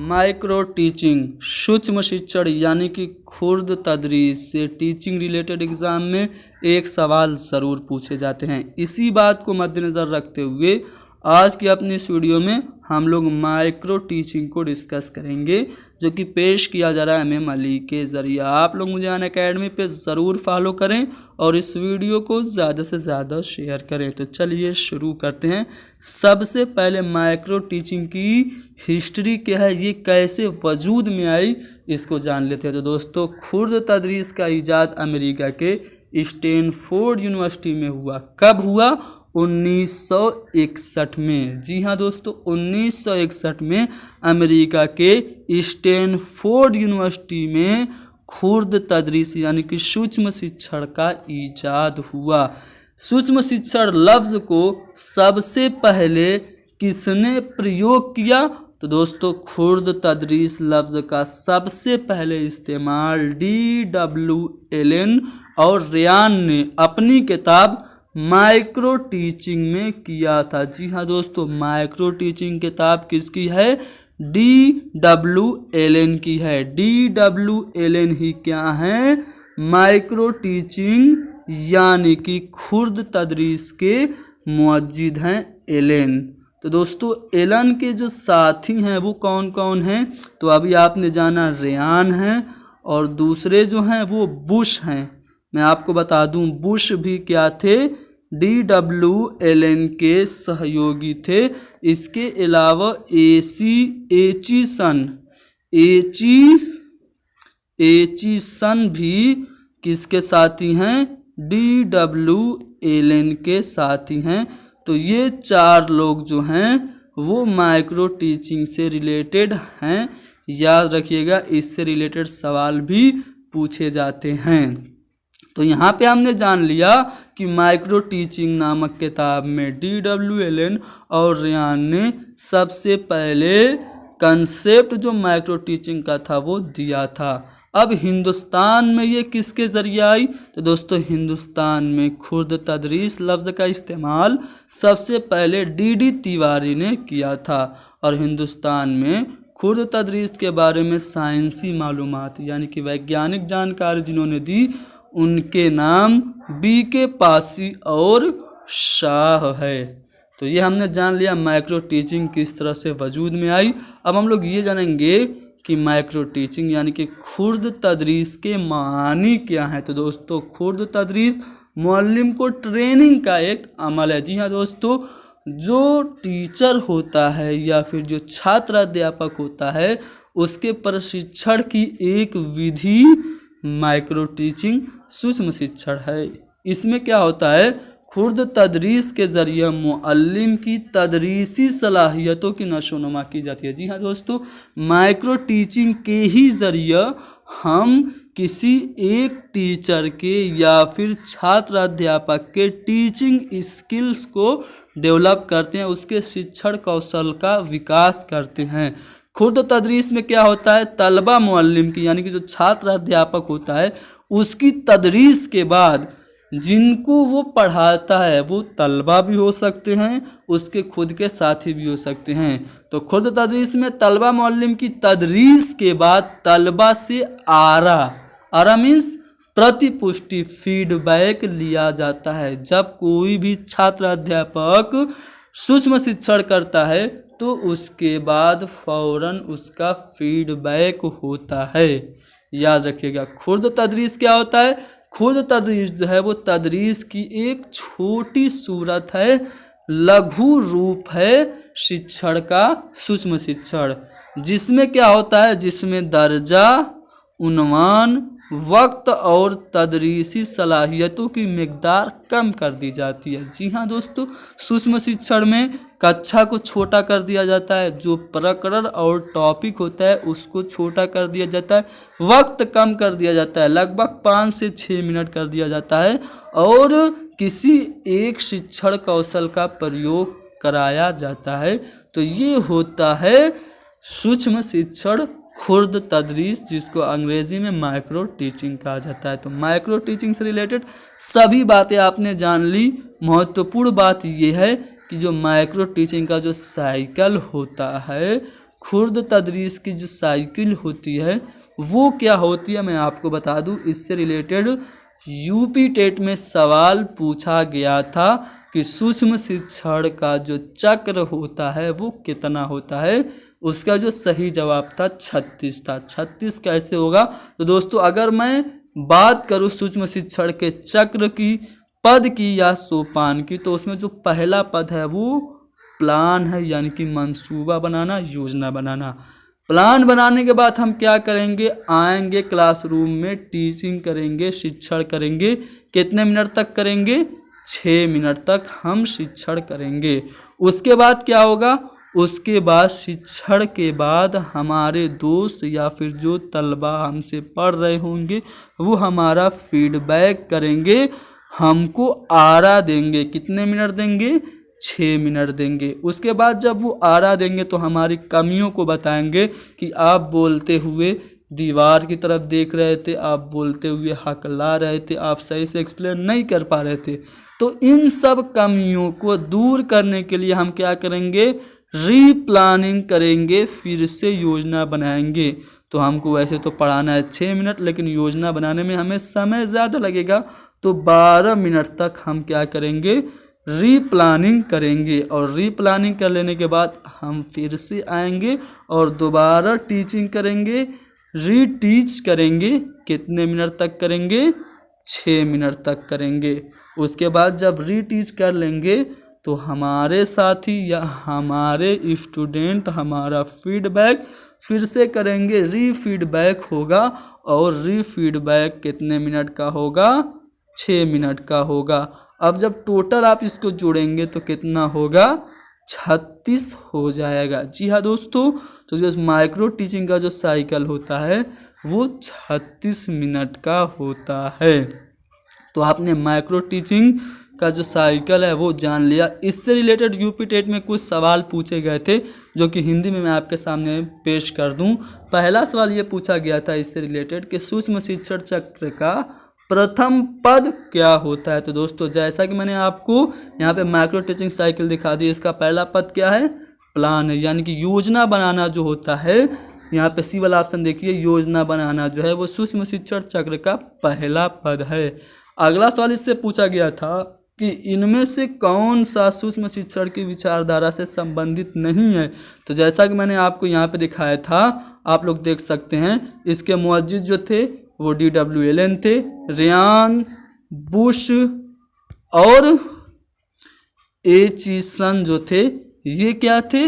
Micro teaching सूक्ष्म शिक्षण यानी कि खुर्द तदरीस से टीचिंग रिलेटेड एग्जाम में एक सवाल ज़रूर पूछे जाते हैं। इसी बात को मद्देनज़र रखते हुए आज की अपनी इस वीडियो में हम लोग माइक्रो टीचिंग को डिस्कस करेंगे, जो कि पेश किया जा रहा है हमें मली के ज़रिए। आप लोग मुझे अनअकैडमी पे ज़रूर फॉलो करें और इस वीडियो को ज़्यादा से ज़्यादा शेयर करें। तो चलिए शुरू करते हैं। सबसे पहले माइक्रो टीचिंग की हिस्ट्री क्या है, ये कैसे वजूद में आई, इसको जान लेते हैं। तो दोस्तों, खुर्द तदरीस का इजाद अमेरिका के स्टैनफोर्ड यूनिवर्सिटी में हुआ। कब हुआ? 1961 में। जी हाँ दोस्तों, 1961 में अमेरिका के स्टैनफोर्ड यूनिवर्सिटी में खुर्द तदरीस यानी कि सूक्ष्म शिक्षण का इजाद हुआ। सूक्ष्म शिक्षण लफ्ज़ को सबसे पहले किसने प्रयोग किया? तो दोस्तों, खुर्द तदरीस लफ्ज़ का सबसे पहले इस्तेमाल D.W. एलन और रियान ने अपनी किताब माइक्रो टीचिंग में किया था। जी हाँ दोस्तों, माइक्रो टीचिंग किताब किसकी है? D.W. एलन की है। D.W. एलन ही क्या है? माइक्रो टीचिंग यानी कि खुर्द तदरीस के मुअज्जिद हैं एलन। तो दोस्तों, एलन के जो साथी हैं वो कौन कौन हैं? तो अभी आपने जाना रियान हैं और दूसरे जो हैं वो बुश हैं। मैं आपको बता दूं, बुश भी क्या थे? D.W. एलन के सहयोगी थे। इसके अलावा एचीसन भी किसके साथी हैं? D.W. एलन के साथी हैं। तो ये चार लोग जो हैं वो माइक्रो टीचिंग से रिलेटेड हैं। याद रखिएगा, इससे रिलेटेड सवाल भी पूछे जाते हैं। तो यहाँ पे हमने जान लिया कि माइक्रो टीचिंग नामक किताब में D.W. एलन और रियान ने सबसे पहले कंसेप्ट जो माइक्रो टीचिंग का था वो दिया था। अब हिंदुस्तान में ये किसके ज़रिए आई? तो दोस्तों, हिंदुस्तान में खुर्द तदरीस लफ्ज़ का इस्तेमाल सबसे पहले D.D. तिवारी ने किया था। और हिंदुस्तान में खुर्द तदरीस के बारे में साइंसी मालूमात यानी कि वैज्ञानिक जानकारी जिन्होंने दी, उनके नाम B.K. पासी और शाह है। तो ये हमने जान लिया माइक्रो टीचिंग किस तरह से वजूद में आई। अब हम लोग ये जानेंगे कि माइक्रो टीचिंग यानी कि खुर्द तदरीस के मानी क्या है। तो दोस्तों, खुर्द तदरीस मुअल्लिम को ट्रेनिंग का एक अमल है। जी हाँ दोस्तों, जो टीचर होता है या फिर जो छात्र अध्यापक होता है, उसके प्रशिक्षण की एक विधि माइक्रो टीचिंग सूक्ष्म शिक्षण है। इसमें क्या होता है? खुर्द तदरीस के ज़रिए मुअल्लिम की तदरीसी सलाहियतों की नशोनुमा की जाती है। जी हाँ दोस्तों, माइक्रो टीचिंग के ही ज़रिए हम किसी एक टीचर के या फिर छात्र अध्यापक के टीचिंग स्किल्स को डेवलप करते हैं, उसके शिक्षण कौशल का विकास करते हैं। खुर्द तदरीस में क्या होता है? तलबा मुअल्लिम की यानी कि जो छात्र अध्यापक होता है, उसकी तदरीस के बाद जिनको वो पढ़ाता है वो तलबा भी हो सकते हैं, उसके खुद के साथी भी हो सकते हैं। तो खुर्द तदरीस में तलबा मुअल्लिम की तदरीस के बाद तलबा से आरा मीन्स प्रतिपुष्टि फीडबैक लिया जाता है। जब कोई भी छात्र अध्यापक सूक्ष्म शिक्षण करता है तो उसके बाद फौरन उसका फीडबैक होता है। याद रखिएगा, खुर्द तदरीस क्या होता है? खुर्द तदरीस जो है वो तदरीस की एक छोटी सूरत है, लघु रूप है शिक्षण का, सूक्ष्म शिक्षण, जिसमें क्या होता है? जिसमें दर्जा, उन्वान, वक्त और तदरीसी सलाहियतों की मिकदार कम कर दी जाती है। जी हाँ दोस्तों, सूक्ष्म शिक्षण में कक्षा को छोटा कर दिया जाता है, जो प्रकरण और टॉपिक होता है उसको छोटा कर दिया जाता है, वक्त कम कर दिया जाता है, लगभग 5 से 6 मिनट कर दिया जाता है, और किसी एक शिक्षण कौशल का प्रयोग कराया जाता है। तो ये होता है सूक्ष्म शिक्षण खुर्द तदरीस, जिसको अंग्रेजी में माइक्रो टीचिंग कहा जाता है। तो माइक्रो टीचिंग से रिलेटेड सभी बातें आपने जान ली। महत्वपूर्ण बात यह है कि जो माइक्रो टीचिंग का जो साइकिल होता है खुर्द तदरीस की जो साइकिल होती है वो क्या होती है मैं आपको बता दूं। इससे रिलेटेड यूपी टेट में सवाल पूछा गया था कि सूक्ष्म शिक्षण का जो चक्र होता है वो कितना होता है। उसका जो सही जवाब था 36 था। 36 कैसे होगा? तो दोस्तों अगर मैं बात करूं सूक्ष्म शिक्षण के चक्र की, पद की या सोपान की, तो उसमें जो पहला पद है वो प्लान है, यानी कि मंसूबा बनाना, योजना बनाना। प्लान बनाने के बाद हम क्या करेंगे? आएंगे क्लासरूम में, टीचिंग करेंगे, शिक्षण करेंगे। कितने मिनट तक करेंगे? 6 मिनट तक हम शिक्षण करेंगे। उसके बाद क्या होगा? उसके बाद शिक्षण के बाद हमारे दोस्त या फिर जो तलबा हमसे पढ़ रहे होंगे वो हमारा फीडबैक करेंगे, हमको आरा देंगे। कितने मिनट देंगे? 6 मिनट देंगे। उसके बाद जब वो आरा देंगे तो हमारी कमियों को बताएंगे कि आप बोलते हुए दीवार की तरफ देख रहे थे, आप बोलते हुए हकला रहे थे, आप सही से एक्सप्लेन नहीं कर पा रहे थे। तो इन सब कमियों को दूर करने के लिए हम क्या करेंगे? रीप्लानिंग करेंगे, फिर से योजना बनाएंगे। तो हमको वैसे तो पढ़ाना है 6 मिनट, लेकिन योजना बनाने में हमें समय ज़्यादा लगेगा, तो 12 मिनट तक हम क्या करेंगे? रीप्लानिंग करेंगे। और रीप्लानिंग कर लेने के बाद हम फिर से आएंगे और दोबारा टीचिंग करेंगे, रीटीच करेंगे। कितने मिनट तक करेंगे? 6 मिनट तक करेंगे। उसके बाद जब रीटीच कर लेंगे तो हमारे साथी या हमारे स्टूडेंट हमारा फीडबैक फिर से करेंगे, रीफीडबैक होगा। और रीफीडबैक कितने मिनट का होगा? 6 मिनट का होगा। अब जब टोटल आप इसको जोड़ेंगे तो कितना होगा? 36 हो जाएगा। जी हाँ दोस्तों, तो जो माइक्रो टीचिंग का जो साइकिल होता है वो 36 मिनट का होता है। तो आपने माइक्रो टीचिंग का जो साइकिल है वो जान लिया। इससे रिलेटेड यूपी टेट में कुछ सवाल पूछे गए थे जो कि हिंदी में मैं आपके सामने पेश कर दूं। पहला सवाल ये पूछा गया था इससे रिलेटेड कि सूक्ष्म शिक्षण चक्र का प्रथम पद क्या होता है। तो दोस्तों जैसा कि मैंने आपको यहाँ पे माइक्रो टीचिंग साइकिल दिखा दी, इसका पहला पद क्या है? प्लान है, यानी कि योजना बनाना जो होता है। यहाँ पे सी वाला ऑप्शन देखिए, योजना बनाना जो है वो सूक्ष्म शिक्षण चक्र का पहला पद है। अगला सवाल इससे पूछा गया था कि इनमें से कौन सा सूक्ष्म शिक्षण की विचारधारा से संबंधित नहीं है। तो जैसा कि मैंने आपको यहाँ पे दिखाया था, आप लोग देख सकते हैं, इसके मुअज्जिज जो थे वो DWLN थे, रियान, बुश और एचिसन जो थे ये क्या थे?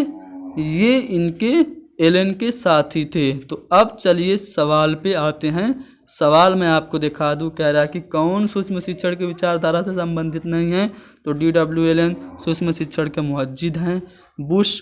ये इनके एलन के साथी थे। तो अब चलिए सवाल पे आते हैं। सवाल मैं आपको दिखा दूं, कह रहा है कि कौन सूक्ष्म शिक्षण की विचारधारा से संबंधित नहीं है। तो DWLN सूक्ष्म शिक्षण के मुअज्जिद हैं, बुश,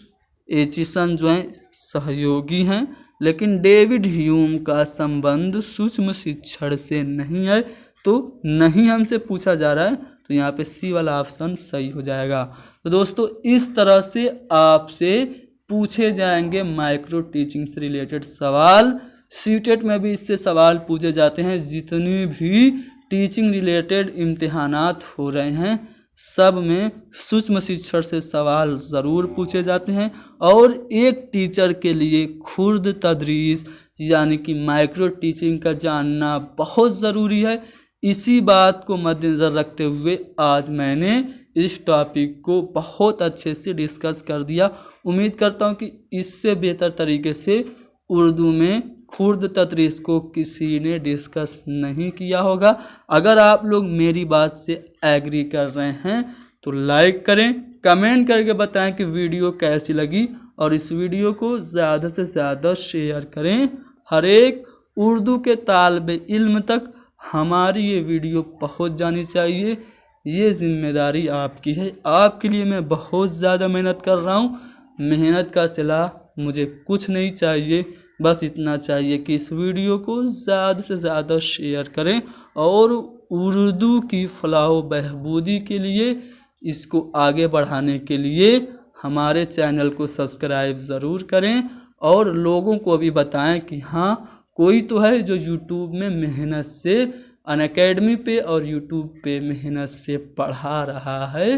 एचिसन जो हैं सहयोगी हैं, लेकिन डेविड ह्यूम का संबंध सूक्ष्म शिक्षण से नहीं है। तो नहीं हमसे पूछा जा रहा है, तो यहाँ पे सी वाला ऑप्शन सही हो जाएगा। तो दोस्तों इस तरह से आपसे पूछे जाएंगे माइक्रो टीचिंग से रिलेटेड सवाल। सीटेट में भी इससे सवाल पूछे जाते हैं। जितनी भी टीचिंग रिलेटेड इम्तिहानात हो रहे हैं सब में सूक्ष्म शिक्षण से सवाल ज़रूर पूछे जाते हैं। और एक टीचर के लिए खुर्द तदरीस यानी कि माइक्रो टीचिंग का जानना बहुत ज़रूरी है। इसी बात को मद्देनज़र रखते हुए आज मैंने इस टॉपिक को बहुत अच्छे से डिस्कस कर दिया। उम्मीद करता हूँ कि इससे बेहतर तरीके से उर्दू में खुर्द तदरीस को किसी ने डिस्कस नहीं किया होगा। अगर आप लोग मेरी बात से एग्री कर रहे हैं तो लाइक करें, कमेंट करके बताएं कि वीडियो कैसी लगी, और इस वीडियो को ज़्यादा से ज़्यादा शेयर करें। हर एक उर्दू के तालिबे इल्म तक हमारी ये वीडियो पहुंच जानी चाहिए। ये जिम्मेदारी आपकी है। आपके लिए मैं बहुत ज़्यादा मेहनत कर रहा हूँ। मेहनत का सिला मुझे कुछ नहीं चाहिए, बस इतना चाहिए कि इस वीडियो को ज़्यादा से ज़्यादा शेयर करें और उर्दू की फलाह व बहबूदी के लिए, इसको आगे बढ़ाने के लिए हमारे चैनल को सब्सक्राइब ज़रूर करें और लोगों को भी बताएं कि हाँ कोई तो है जो यूट्यूब में मेहनत से, अनअकैडमी पे और यूट्यूब पे मेहनत से पढ़ा रहा है।